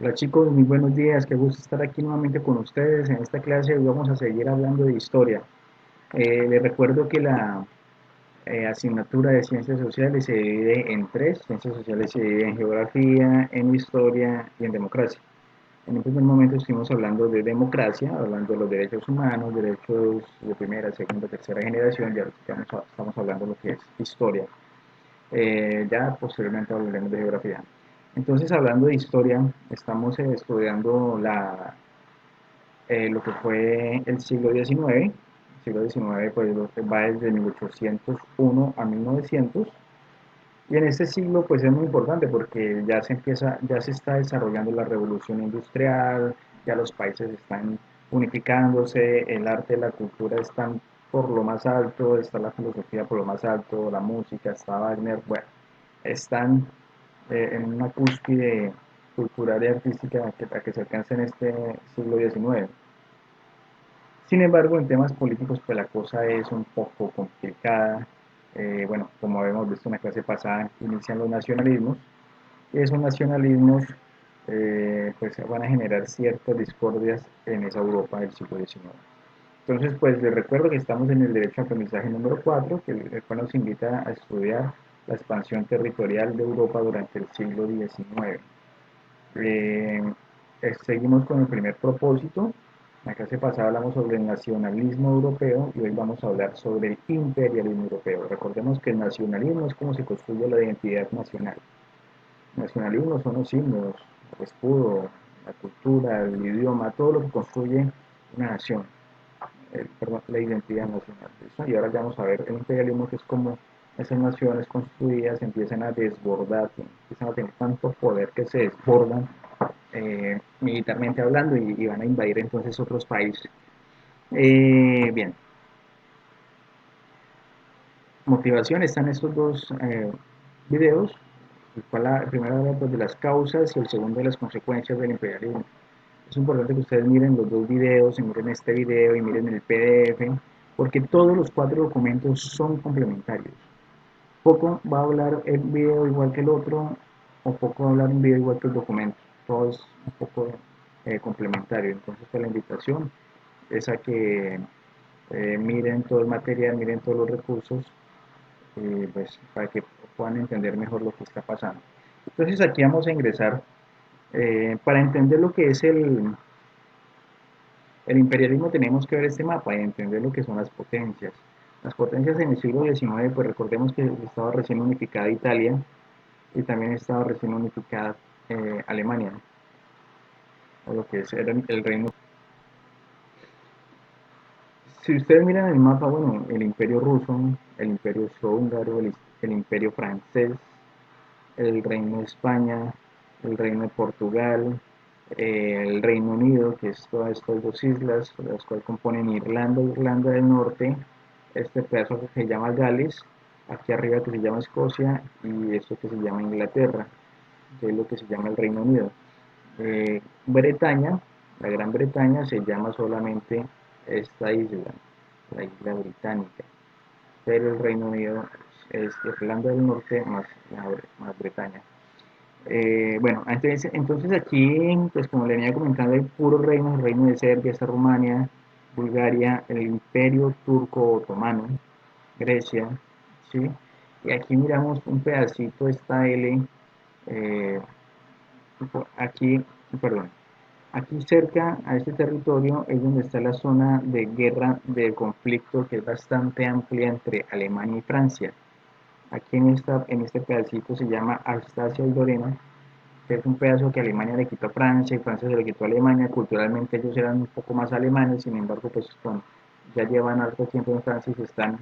Hola chicos, muy buenos días, qué gusto estar aquí nuevamente con ustedes. En esta clase hoy vamos a seguir hablando de historia. Les recuerdo que la asignatura de ciencias sociales se divide en tres. Ciencias sociales se divide en geografía, en historia y en democracia. En un primer momento estuvimos hablando de democracia, hablando de los derechos humanos, derechos de primera, segunda, tercera generación, ya estamos hablando de lo que es historia. Ya posteriormente hablaremos de geografía. Entonces, hablando de historia, estamos estudiando lo que fue el siglo XIX. El siglo XIX pues, va desde 1801 a 1900. Y en este siglo pues es muy importante porque ya se está desarrollando la revolución industrial, ya los países están unificándose, el arte y la cultura están por lo más alto, está la filosofía por lo más alto, la música, está Wagner, bueno, están en una cúspide cultural y artística a que se alcanza en este siglo XIX. Sin embargo, en temas políticos, pues la cosa es un poco complicada. Bueno, como habíamos visto en la clase pasada, inician los nacionalismos y esos nacionalismos pues van a generar ciertas discordias en esa Europa del siglo XIX. Entonces, pues les recuerdo que estamos en el derecho a aprendizaje número 4, el cual nos invita a estudiar la expansión territorial de Europa durante el siglo XIX. Eh, Seguimos con el primer propósito. En la clase pasada hablamos sobre el nacionalismo europeo y hoy vamos a hablar sobre el imperialismo europeo. Recordemos que el nacionalismo es como se construye la identidad nacional. El nacionalismo son los símbolos, el escudo, la cultura, el idioma, todo lo que construye una nación, perdón, la identidad nacional. ¿Listo? Y ahora ya vamos a ver el imperialismo, que es como esas naciones construidas empiezan a desbordar, empiezan a tener tanto poder que se desbordan militarmente hablando y van a invadir entonces otros países. Bien, motivación están estos dos videos, el cual el primero habla pues, de las causas y el segundo de las consecuencias del imperialismo. Es importante que ustedes miren los dos videos, y miren este video y miren el PDF, porque todos los cuatro documentos son complementarios. Poco va a hablar el video igual que el otro, o poco va a hablar un video igual que el documento. Todo es un poco complementario. Entonces, pues, la invitación es a que miren todo el material, miren todos los recursos, pues, para que puedan entender mejor lo que está pasando. Entonces, aquí vamos a ingresar para entender lo que es el imperialismo. Tenemos que ver este mapa y entender lo que son las potencias. Las potencias en el siglo XIX, pues recordemos que estaba recién unificada Italia y también estaba recién unificada Alemania, o lo que es el Reino. Si ustedes miran el mapa, bueno, el imperio ruso, el imperio austrohúngaro, el imperio francés, el reino de España, el reino de Portugal, el Reino Unido, que es todas estas dos islas, las cuales componen Irlanda, Irlanda del Norte, este pedazo que se llama Gales, aquí arriba que se llama Escocia y esto que se llama Inglaterra, que es lo que se llama el Reino Unido. Bretaña, la Gran Bretaña se llama solamente esta isla, la isla británica, pero el Reino Unido es Irlanda del Norte más Bretaña. Bueno, entonces aquí, pues como le venía comentando, hay puros reinos, el reino de Serbia, está Rumania, Bulgaria, el imperio turco otomano, Grecia, ¿sí? Y aquí miramos un pedacito, esta L, eh, aquí, perdón, aquí cerca a este territorio es donde está la zona de guerra, de conflicto que es bastante amplia entre Alemania y Francia. Aquí en este pedacito se llama Alsacia y Lorena, que es un pedazo que Alemania le quitó a Francia y Francia se le quitó a Alemania. Culturalmente ellos eran un poco más alemanes, sin embargo, pues ya llevan harto tiempo en Francia y se están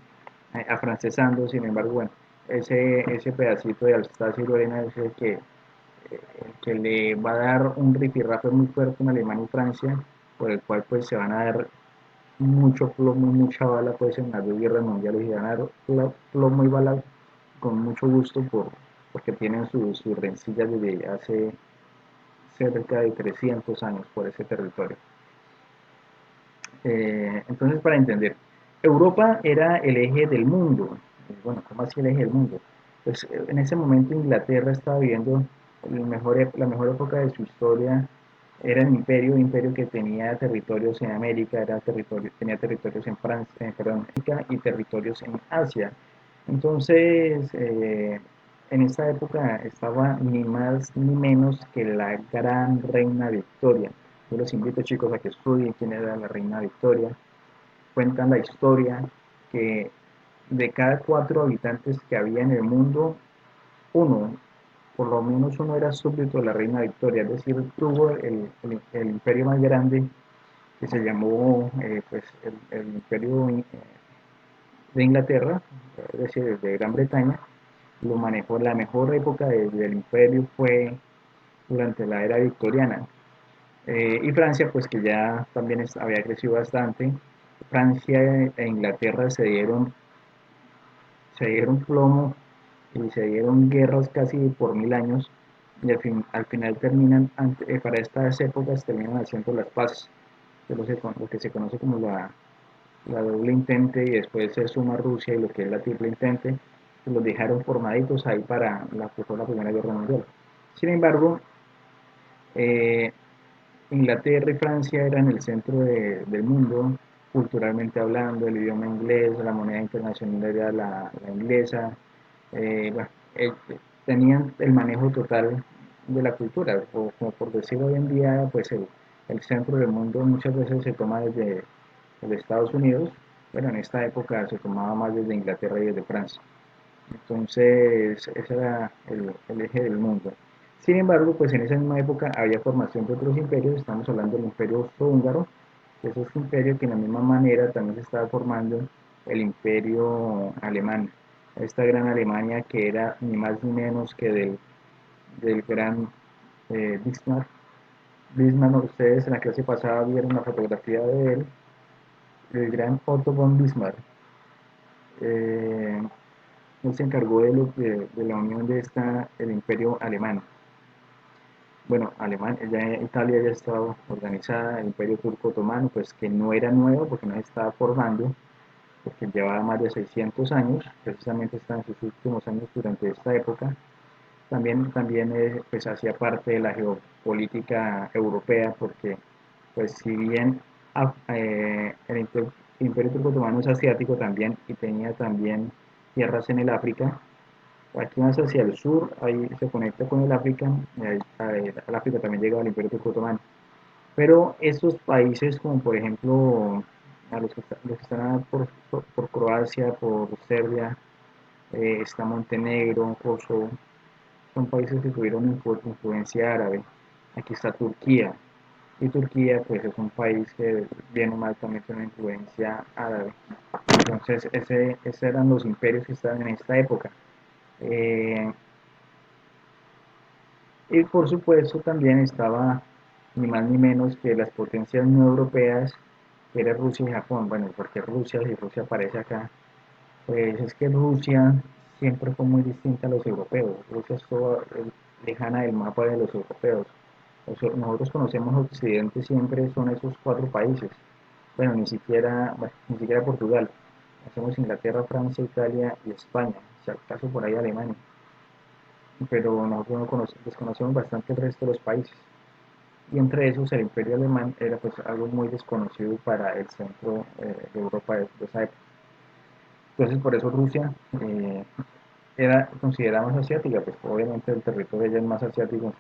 afrancesando. Sin embargo, bueno, ese pedacito de Alsacia y Lorena es el que le va a dar un rifirrafe muy fuerte en Alemania y Francia, por el cual pues se van a dar mucho plomo y mucha bala pues en las dos guerras mundiales y van a dar plomo y bala con mucho gusto porque tienen sus rencillas desde hace cerca de 300 años por ese territorio. Entonces, para entender, Europa era el eje del mundo. Bueno, ¿cómo así el eje del mundo? Pues en ese momento Inglaterra estaba viviendo la mejor época de su historia era el imperio que tenía territorios en América, tenía territorios en Francia, perdón, África y territorios en Asia. Entonces, en esta época estaba ni más ni menos que la gran reina Victoria. Yo los invito, chicos, a que estudien quién era la reina Victoria. Cuentan la historia que de cada 4 habitantes que había en el mundo, uno, por lo menos uno era súbdito de la reina Victoria, es decir, tuvo el imperio más grande que se llamó pues, el imperio de Inglaterra, es decir, de Gran Bretaña, lo manejó. La mejor época del imperio fue durante la era victoriana. Y Francia, pues que ya también había crecido bastante. Francia e Inglaterra se dieron plomo y se dieron guerras casi por 1000 años y al final terminan, para estas épocas terminan haciendo las paces, lo que se conoce como la doble intente y después se suma Rusia y lo que es la triple intente, los dejaron formaditos ahí para la que fue la Primera Guerra Mundial. Sin embargo, eh, Inglaterra y Francia eran el centro del mundo, culturalmente hablando, el idioma inglés, la moneda internacional era la inglesa, bueno, tenían el manejo total de la cultura, o como por decir hoy en día, pues el centro del mundo muchas veces se toma desde Estados Unidos, pero en esta época se tomaba más desde Inglaterra y desde Francia. Entonces, ese era el eje del mundo. Sin embargo, pues en esa misma época había formación de otros imperios, estamos hablando del imperio austrohúngaro, que es otro imperio que de la misma manera también se estaba formando el imperio alemán. Esta gran Alemania que era ni más ni menos que del gran Bismarck. Bismarck, ustedes en la clase pasada vieron la fotografía de él, el gran Otto von Bismarck. Eh, Él se encargó de la unión el imperio alemán. Bueno, ya Italia ya estaba organizada, el imperio turco otomano, pues que no era nuevo porque no se estaba formando, porque llevaba más de 600 años, precisamente está en sus últimos años durante esta época. También pues hacía parte de la geopolítica europea, porque pues si bien el imperio turco otomano es asiático también y tenía también tierras en el África. Aquí más hacia el sur, ahí se conecta con el África, y al África también llega al Imperio Turco Otomano. Pero estos países, como por ejemplo a los que están por Croacia, por Serbia, está Montenegro, Kosovo, son países que tuvieron influencia árabe. Aquí está Turquía, y Turquía pues es un país que bien o mal también tiene una influencia árabe. Entonces esos eran los imperios que estaban en esta época. Eh, Y por supuesto también estaba ni más ni menos que las potencias no europeas, que era Rusia y Japón. Bueno, ¿por qué Rusia? Si Rusia aparece acá, pues es que Rusia siempre fue muy distinta a los europeos. Rusia es toda lejana del mapa de los europeos. Nosotros conocemos Occidente siempre son esos 4 países. Bueno, ni siquiera Portugal. Hacemos Inglaterra, Francia, Italia y España. Si acaso por ahí Alemania, pero nosotros desconocemos bastante el resto de los países. Y entre esos el imperio alemán era pues algo muy desconocido para el centro de Europa de esa época. Entonces por eso Rusia era considerada más asiática, pues obviamente el territorio de ella es más asiático en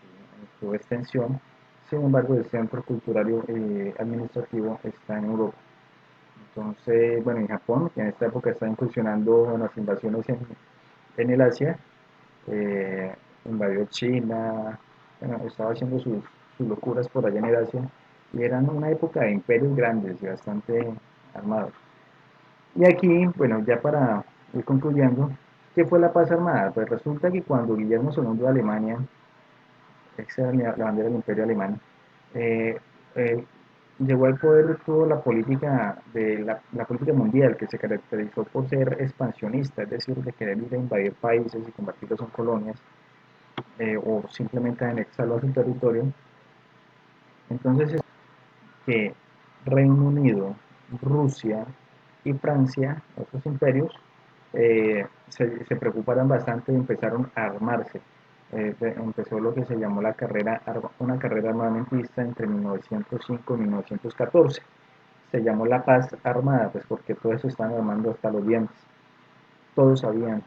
su extensión, sin embargo el centro cultural y administrativo está en Europa. Entonces, bueno, en Japón, que en esta época está incursionando en las invasiones en el Asia, eh, invadió China, bueno, estaba haciendo sus locuras por allá en el Asia, y eran una época de imperios grandes y bastante armados. Y aquí, bueno, ya para ir concluyendo, ¿qué fue la paz armada? Pues resulta que cuando Guillermo II de Alemania, esa era la bandera del imperio alemán, eh, eh, llegó al poder toda la política la política mundial, que se caracterizó por ser expansionista, es decir, de querer ir a invadir países y convertirlos en colonias, o simplemente anexarlo a su territorio. Entonces es que Reino Unido, Rusia y Francia, otros imperios, se preocuparon bastante y empezaron a armarse. Empezó lo que se llamó una carrera armamentista entre 1905 y 1914. Se llamó la paz armada, pues porque todos se están armando hasta los dientes. Todos sabían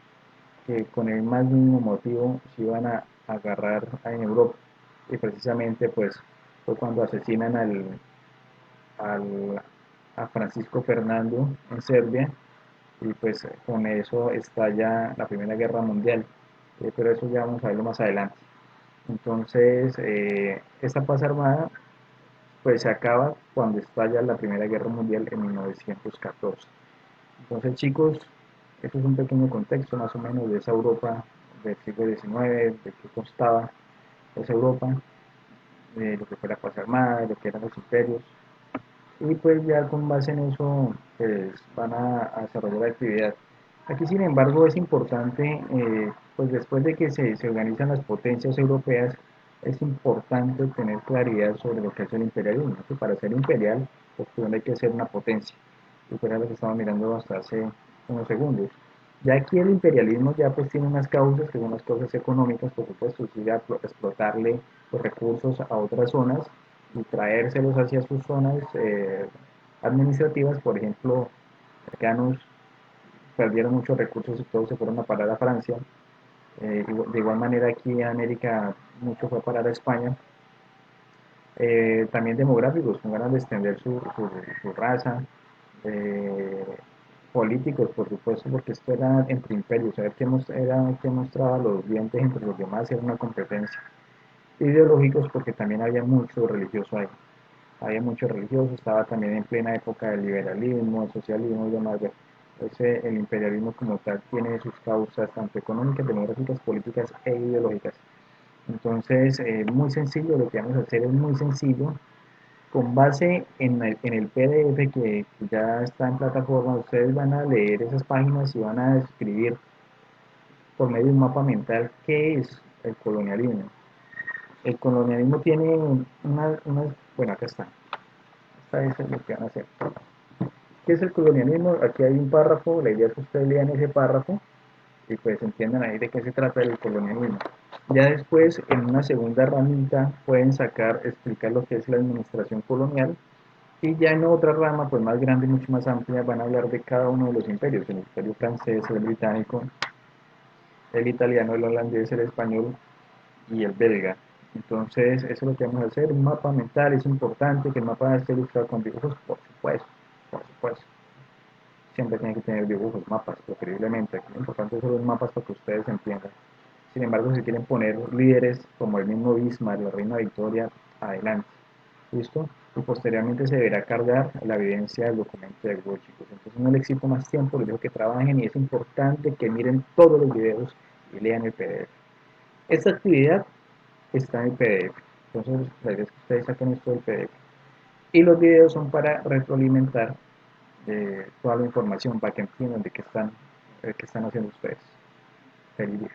que con el más mínimo motivo se iban a agarrar en Europa. Y precisamente pues fue cuando asesinan al, a Francisco Fernando en Serbia y pues con eso estalla la Primera Guerra Mundial. Pero eso ya vamos a verlo más adelante. Entonces, esta paz armada pues se acaba cuando estalla la Primera Guerra Mundial en 1914. Entonces, chicos, esto es un pequeño contexto más o menos de esa Europa del siglo XIX, de qué constaba esa Europa, de lo que fue la paz armada, de lo que eran los imperios. Y pues ya con base en eso pues van a desarrollar la actividad. Aquí sin embargo es importante, pues después de que se organizan las potencias europeas, es importante tener claridad sobre lo que es el imperialismo, que para ser imperial pues primero hay que ser una potencia, y fuera lo que estamos mirando hasta hace unos segundos. Ya aquí el imperialismo ya pues tiene unas causas, que son las causas económicas, por supuesto, sigue explotarle los recursos a otras zonas y traérselos hacia sus zonas administrativas. Por ejemplo, los americanos perdieron muchos recursos y todos se fueron a parar a Francia. De igual manera aquí en América mucho fue a parar a España. También demográficos, con ganas de extender su raza. Eh, Políticos, por supuesto, porque esto era entre imperios, saber era que mostraba los dientes entre los demás, era una competencia. Ideológicos, porque también había mucho religioso ahí. Había mucho religioso, estaba también en plena época del liberalismo, el socialismo y demás. El imperialismo como tal tiene sus causas tanto económicas, demográficas, políticas e ideológicas. Entonces, muy sencillo, lo que vamos a hacer es muy sencillo. Con base en el PDF que ya está en plataforma, ustedes van a leer esas páginas y van a describir por medio de un mapa mental qué es el colonialismo. El colonialismo tiene bueno, acá está. Esta es lo que van a hacer. ¿Qué es el colonialismo? Aquí hay un párrafo, la idea es que ustedes lean ese párrafo y pues entiendan ahí de qué se trata el colonialismo. Ya después, en una segunda herramienta, pueden explicar lo que es la administración colonial, y ya en otra rama, pues más grande y mucho más amplia, van a hablar de cada uno de los imperios, el imperio francés, el británico, el italiano, el holandés, el español y el belga. Entonces, eso es lo que vamos a hacer, un mapa mental, es importante que el mapa esté ilustrado con dibujos, por supuesto. Siempre tiene que tener dibujos, mapas, preferiblemente. Aquí lo importante son los mapas para que ustedes entiendan. Sin embargo, si quieren poner líderes como el mismo Bismarck, la reina Victoria, adelante. ¿Listo? Y posteriormente se deberá cargar la evidencia del documento de Google, chicos. Entonces no les exito más tiempo, les digo que trabajen y es importante que miren todos los videos y lean el PDF. Esta actividad está en el PDF. Entonces la idea es que ustedes saquen esto del PDF. Y los videos son para retroalimentar toda la información para que entiendan de qué están haciendo ustedes. Feliz día.